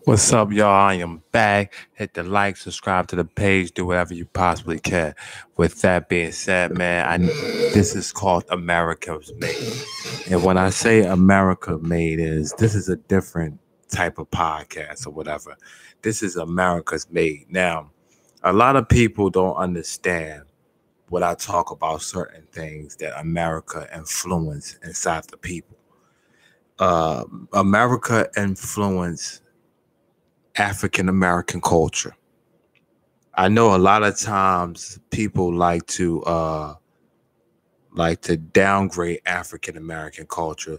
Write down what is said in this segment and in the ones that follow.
What's up, y'all? I am back. Hit the like, subscribe to the page, do whatever you possibly can. With that being said, man, this is called America's Made. And when I say America Made is this is a different type of podcast or whatever. This is America's Made. Now, a lot of people don't understand when I talk about certain things that America influence inside the people. America influence African American culture. I know a lot of times people like to downgrade African American culture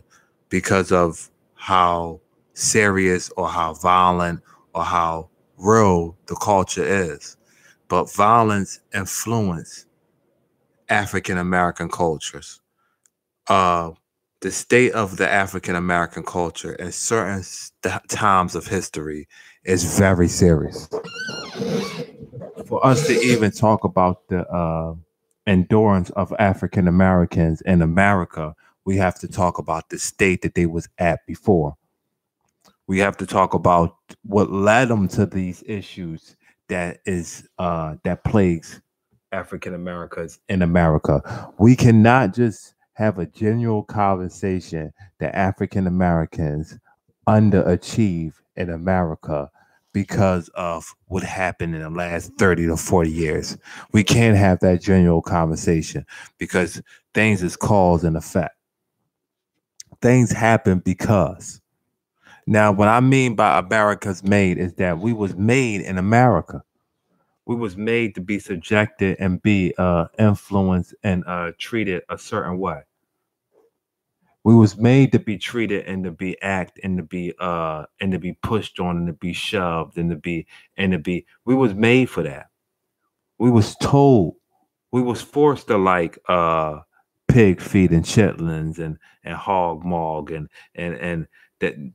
because of how serious or how violent or how real the culture is. But violence influence African American cultures. Uh, the state of the African American culture in certain times of history is very serious. For us to even talk about the endurance of African Americans in America, we have to talk about the state that they was at before. We have to talk about what led them to these issues that plagues African Americans in America. We cannot just have a general conversation that African Americans underachieve in America because of what happened in the last 30 to 40 years. We can't have that general conversation because things is cause and effect. Things happen because. Now, what I mean by America's made is that we was made in America. We was made to be subjected and be influenced and treated a certain way. We was made to be treated and to be act and to be pushed on and to be shoved and to be we was made for that. We was told, we was forced to like pig feed and chitlins and hog mog and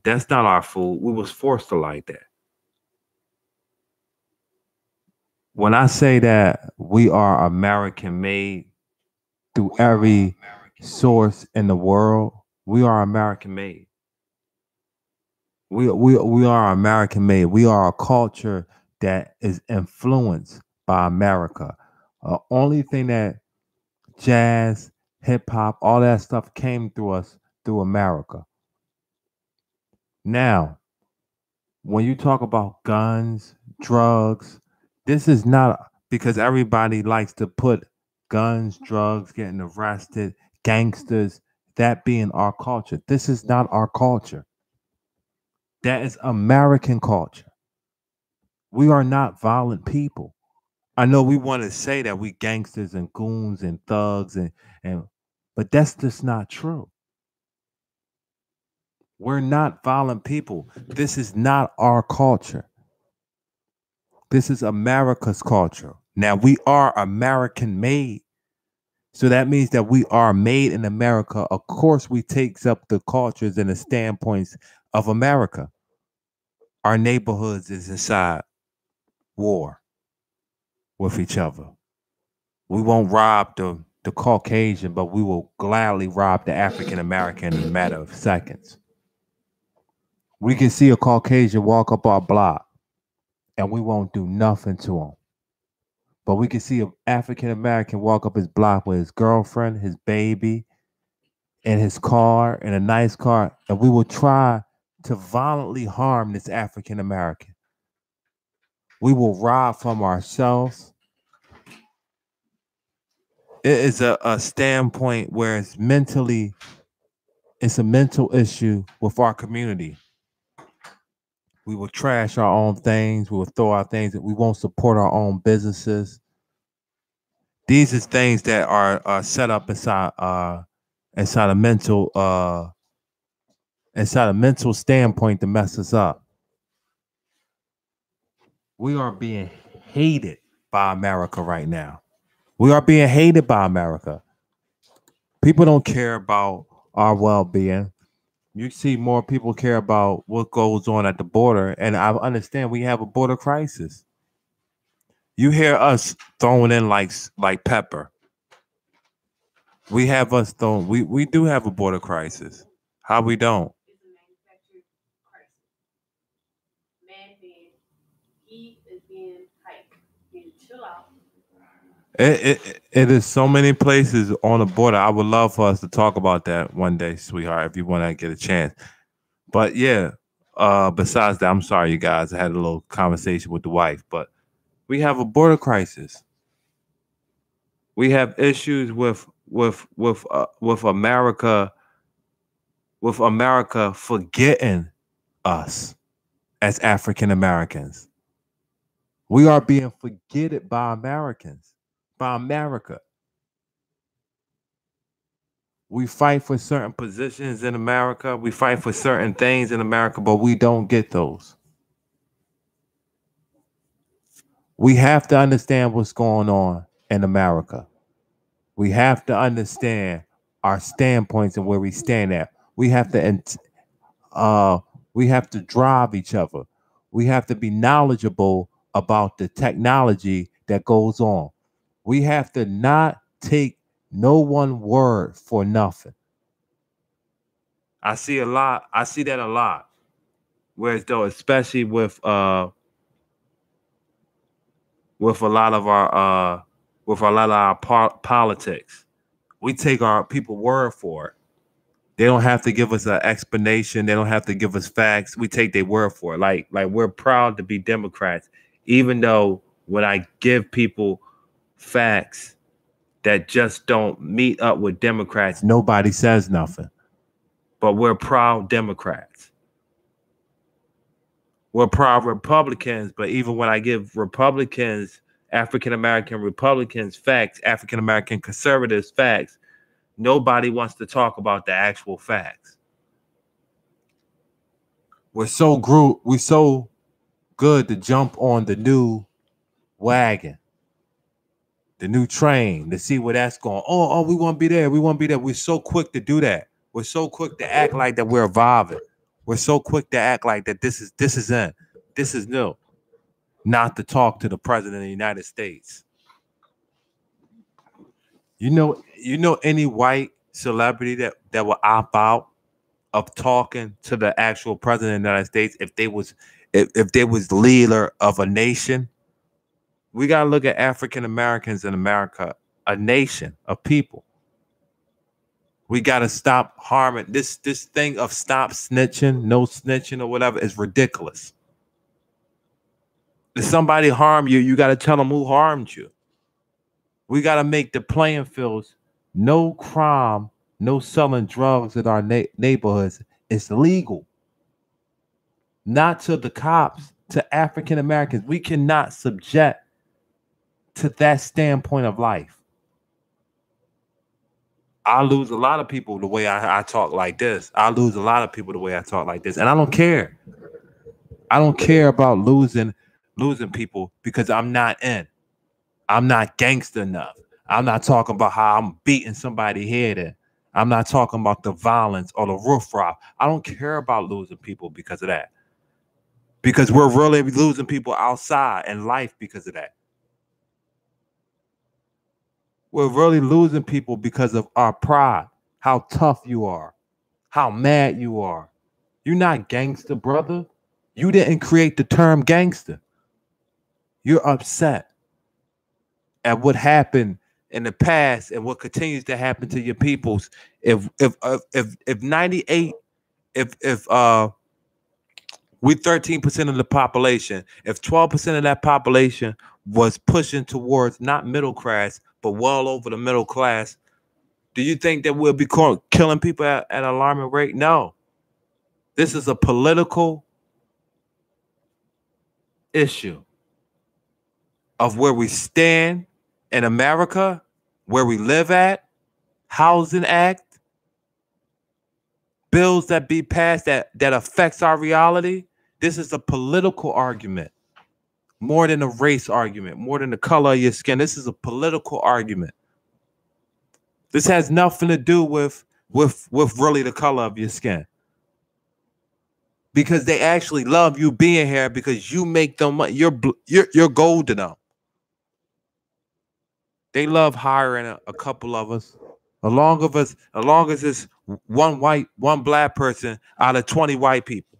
that's not our food. We was forced to like that. When I say that we are American made through every source in the world, we are American made. We are American made. We are a culture that is influenced by America. Only thing that jazz, hip hop, all that stuff came through us through America. Now, when you talk about guns, drugs, this is not because everybody likes to put guns, drugs, getting arrested, gangsters, that being our culture. This is not our culture. That is American culture. We are not violent people. I know we want to say that we gangsters and goons and thugs and but that's just not true. We're not violent people. This is not our culture. This is America's culture. Now we are American made. So that means that we are made in America. Of course, we takes up the cultures and the standpoints of America. Our neighborhoods is inside war with each other. We won't rob the Caucasian, but we will gladly rob the African American in a matter of seconds. We can see a Caucasian walk up our block and we won't do nothing to him. But we can see an African American walk up his block with his girlfriend, his baby, and his car, and a nice car, and we will try to violently harm this African American. We will rob from ourselves. It is a standpoint where it's a mental issue with our community. We will trash our own things. We will throw our things. We won't support our own businesses. These are things that are set up inside a mental standpoint to mess us up. We are being hated by America right now. We are being hated by America. People don't care about our well-being. You see more people care about what goes on at the border, and I understand we have a border crisis. You hear us throwing in like pepper. We have us throwing. We do have a border crisis. How we don't? It is so many places on the border. I would love for us to talk about that one day, sweetheart, if you want to get a chance. But yeah, besides that, I'm sorry, you guys. I had a little conversation with the wife, but we have a border crisis. We have issues with America, with America forgetting us as African Americans. We are being forgetted by Americans, by America. We fight for certain positions in America. We fight for certain things in America, but we don't get those. We have to understand what's going on in America. We have to understand our standpoints and where we stand at. Uh, we have to drive each other. We have to be knowledgeable about the technology that goes on. We have to not take no one word for nothing. I see that a lot. Whereas though, especially with a lot of our politics, we take our people word for it. They don't have to give us an explanation. They don't have to give us facts. We take their word for it. Like we're proud to be Democrats, even though when I give people facts that just don't meet up with Democrats, nobody says nothing. But we're proud Democrats. We're proud Republicans, but even when I give Republicans, African American Republicans facts, African American conservatives facts, nobody wants to talk about the actual facts. We're so good to jump on the new wagon, the new train, to see where that's going. Oh, we want to be there. We want to be there. We're so quick to do that. We're so quick to act like that we're evolving. We're so quick to act like that this is new. Not to talk to the president of the United States. You know any white celebrity that will opt out of talking to the actual president of the United States if they was leader of a nation? We gotta look at African Americans in America, a nation of people. We gotta stop harming this thing of stop snitching, no snitching or whatever is ridiculous. If somebody harm you, you gotta tell them who harmed you. We gotta make the playing fields no crime, no selling drugs in our neighborhoods. It's legal. Not to the cops, to African Americans. We cannot subject to that standpoint of life. I lose a lot of people the way I talk like this. I lose a lot of people the way I talk like this. And I don't care. I don't care about losing people because I'm not in. I'm not gangster enough. I'm not talking about how I'm beating somebody's head in. I'm not talking about the violence or the roof rock. I don't care about losing people because of that. Because we're really losing people outside in life because of that. We're really losing people because of our pride, how tough you are, how mad you are. You're not gangster, brother. You didn't create the term gangster. You're upset at what happened in the past and what continues to happen to your peoples. If 98, if we 13% of the population, if 12% of that population was pushing towards not middle class, but well over the middle class, do you think that we'll be killing people at an alarming rate? No. This is a political issue of where we stand in America, where we live at, Housing Act, bills that be passed that affects our reality. This is a political argument more than a race argument, more than the color of your skin. This is a political argument. This has nothing to do with really the color of your skin. Because they actually love you being here because you make them money. You're gold to them. They love hiring a couple of us. As long as it's one black person out of 20 white people.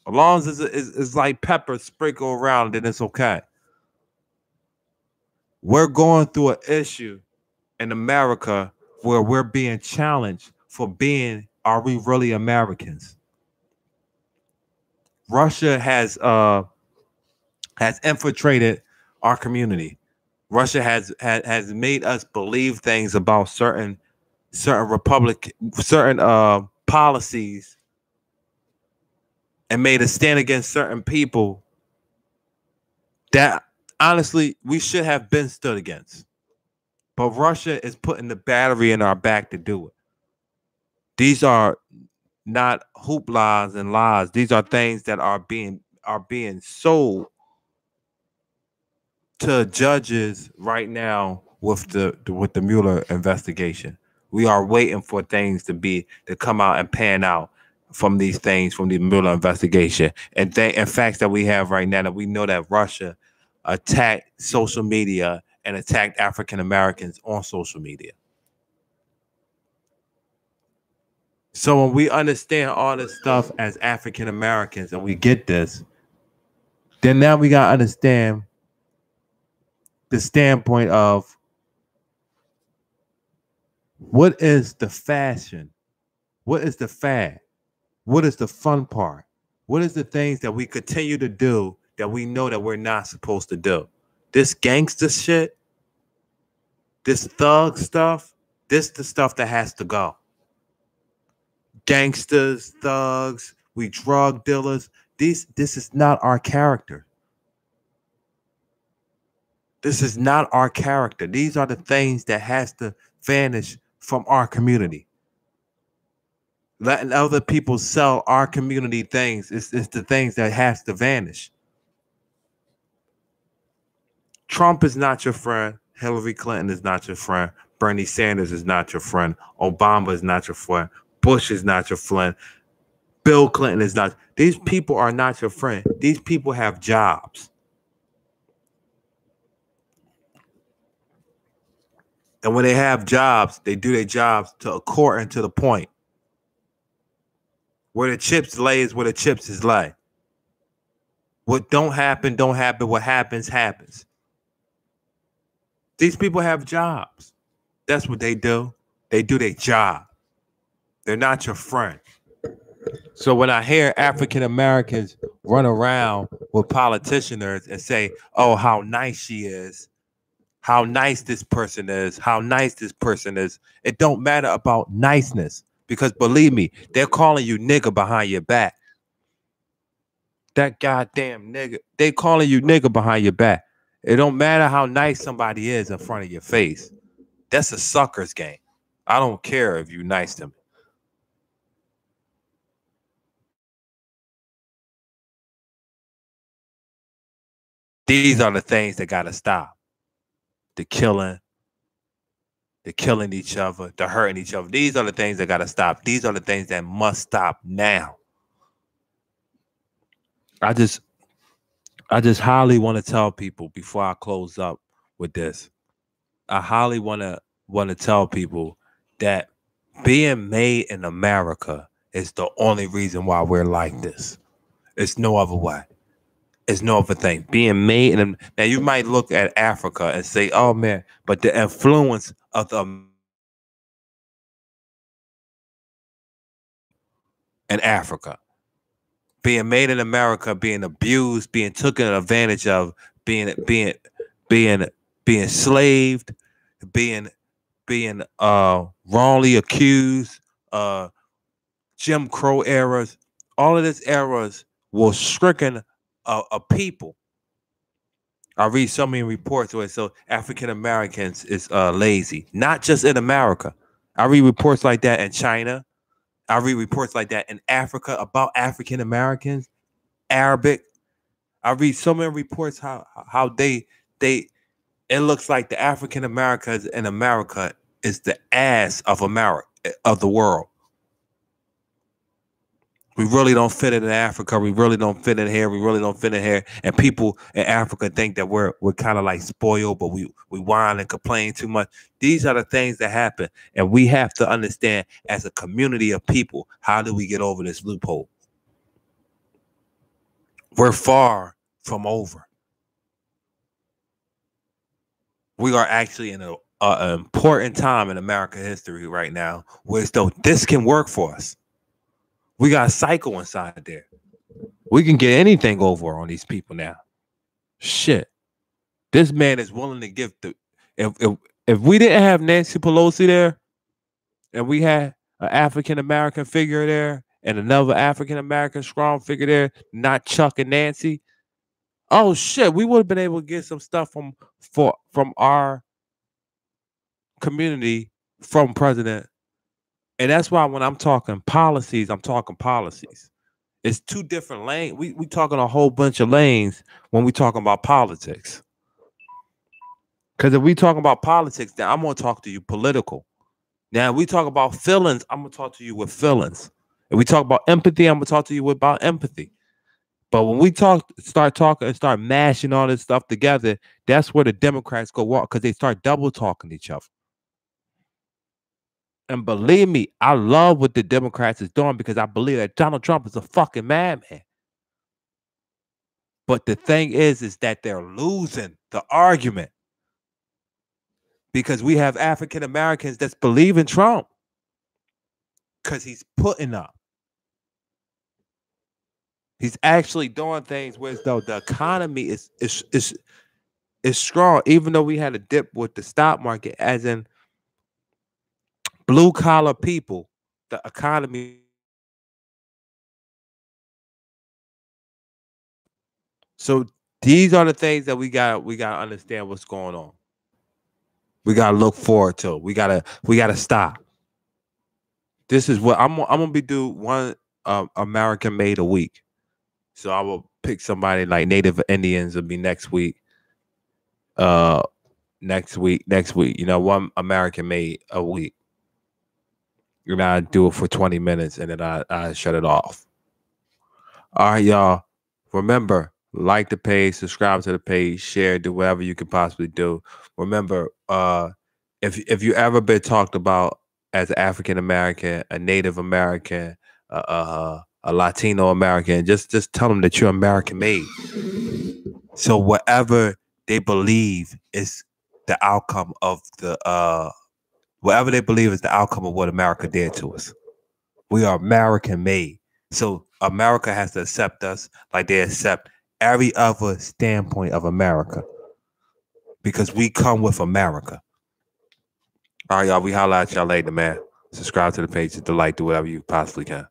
As long as it's like pepper sprinkle around, then it's okay. We're going through an issue in America where we're being challenged for being, are we really Americans? Russia has infiltrated our community. Russia has made us believe things about certain policies, and made us stand against certain people that honestly we should have been stood against. But Russia is putting the battery in our back to do it. These are not hooplas and lies. These are things that are being sold to judges right now with the Mueller investigation. We are waiting for things to come out and pan out from these things from the Mueller investigation, and facts that we have right now, that we know that Russia attacked social media and attacked African Americans on social media. So when we understand all this stuff as African Americans and we get this, then now we gotta understand the standpoint of what is the fashion, what is the fad, what is the fun part, what is the things that we continue to do that we know that we're not supposed to do. This gangster shit, this thug stuff, this the stuff that has to go. Gangsters, thugs, we drug dealers. This is not our character. This is not our character. These are the things that has to vanish from our community. Letting other people sell our community things is the things that has to vanish. Trump is not your friend. Hillary Clinton is not your friend. Bernie Sanders is not your friend. Obama is not your friend. Bush is not your friend. Bill Clinton is not. These people are not your friend. These people have jobs. And when they have jobs, they do their jobs to according to the point. Where the chips lay is where the chips is lay. What don't happen, don't happen. What happens, happens. These people have jobs. That's what they do. They do their job. They're not your friend. So when I hear African Americans run around with politicians and say, oh, how nice she is, how nice this person is, how nice this person is, it don't matter about niceness. Because believe me, they're calling you nigga behind your back. That goddamn nigga. They calling you nigga behind your back. It don't matter how nice somebody is in front of your face. That's a sucker's game. I don't care if you nice to me. These are the things that gotta stop. The killing each other, the hurting each other. These are the things that gotta stop. These are the things that must stop now. I just highly want to tell people before I close up with this. I highly want to tell people that being made in America is the only reason why we're like this. It's no other way. It's no other thing. Being made in now, you might look at Africa and say, "Oh man," but the influence of in Africa, being made in America, being abused, being taken advantage of, being being slaved, being wrongly accused, Jim Crow eras, all of these eras will stricken a people. I read so many reports where so African Americans is lazy, not just in America. I read reports like that in China. I read reports like that in Africa about African Americans, Arabic. I read so many reports how they it looks like the African Americans in America is the ass of America, of the world. We really don't fit in Africa. We really don't fit in here. We really don't fit in here. And people in Africa think that we're kind of like spoiled, but we whine and complain too much. These are the things that happen. And we have to understand as a community of people, how do we get over this loophole? We're far from over. We are actually in an important time in American history right now where it's though this can work for us. We got a cycle inside there. We can get anything over on these people now. Shit. This man is willing to give the if we didn't have Nancy Pelosi there and we had an African American figure there and another African American strong figure there, not Chuck and Nancy. Oh shit, we would have been able to get some stuff from our community from president. And that's why when I'm talking policies, I'm talking policies. It's two different lanes. We talking a whole bunch of lanes when we talking about politics. Because if we talking about politics, then I'm gonna talk to you political. Now, if we talk about feelings, I'm gonna talk to you with feelings. If we talk about empathy, I'm gonna talk to you about empathy. But when we start talking and start mashing all this stuff together, that's where the Democrats go walk because they start double talking each other. And believe me, I love what the Democrats is doing because I believe that Donald Trump is a fucking madman. But the thing is that they're losing the argument because we have African Americans that believe in Trump because he's putting up. He's actually doing things where though the economy is strong, even though we had a dip with the stock market, as in blue collar people, the economy. So these are the things that we gotta understand what's going on. We gotta look forward to. We gotta stop. This is what I'm gonna be do one American made a week. So I will pick somebody like Native Indians will be next week. Next week. You know, one American made a week. You know, I do it for 20 minutes and then I shut it off. All right, y'all. Remember, like the page, subscribe to the page, share, do whatever you can possibly do. Remember, if you ever been talked about as an African American, a Native American, a Latino American, just tell them that you're American made. So whatever they believe is the outcome of whatever they believe is the outcome of what America did to us. We are American made. So America has to accept us like they accept every other standpoint of America because we come with America. All right, y'all. We holla at y'all later, man. Subscribe to the page, hit the like, do whatever you possibly can.